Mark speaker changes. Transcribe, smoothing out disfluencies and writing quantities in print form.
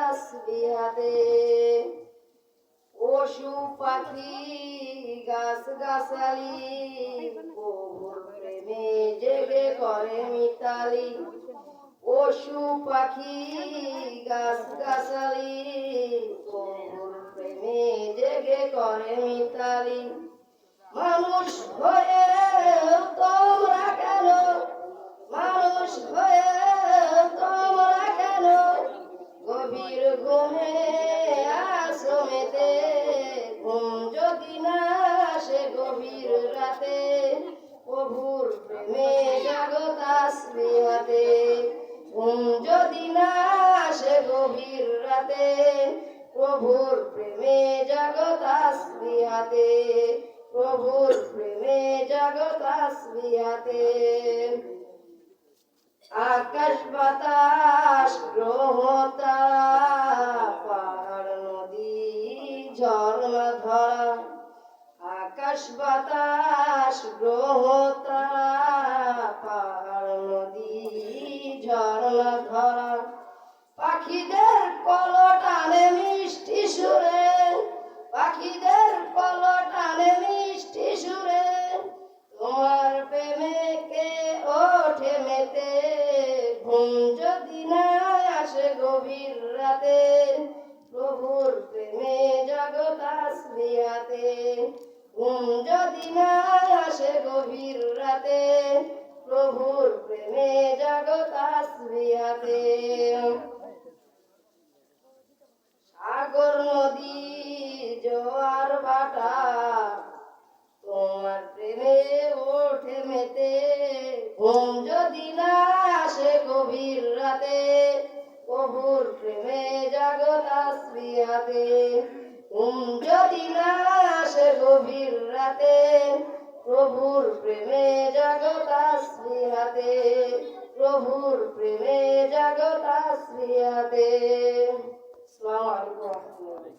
Speaker 1: তাসবিহাতে। পশু পাখি গাছ গাছালি প্রভুর প্রেমে জেগে করে মিতালি। পশু পাখি গাছ গাছালি প্রভুর প্রেমে জেগে করে মিতালি। মানুষ হয়ে তোমরা কেন, মানুষ হয়ে তোমরা কেন গভীর ঘুমে আছো মেতে। ঘুম যদি না আসে গভীর রাতে, প্রভুর প্রেমে জাগো তাসবিহাতে। ঘুম যদি না আসে গভীর রাতে, প্রভুর প্রেমে জাগো তাসবিহাতে। প্রভুর প্রেমে জাগো তাসবিহাতে। আকাশ বাতাস গ্রহ তারা পাহাড় নদী ঝর্ণা ধরা। আকাশ বাতাস গ্রহ তারা পাহাড় নদী ঝর্ণা ধরা। পাখিদের কলটানে মিষ্টি সুরে, পাখিদের কলটানে মিষ্টি সুরে তোমার প্রেমে কে ওঠে মেতে। ঘুম যদি না আসে গভীর রাতে, প্রভুর প্রেমে জাগো তাসবিহাতে। ঘুম যদি না আসে গভীর রাতে, প্রভুর প্রেমে জাগো তাসবিহাতে। সাগর নদী জোয়ার ভাটা তোমার প্রেমে ওঠে মেতে। ঘুম যদি না আসে গভীর রাতে, প্রভুর প্রেমে জাগো তাসবিহাতে। ঘুম যদি না আসে গভীর রাতে, প্রভুর প্রেমে জাগো তাসবিহাতে। প্রভুর প্রেমে জাগো তাসবিহাতে। আসসালামু আলাইকুম।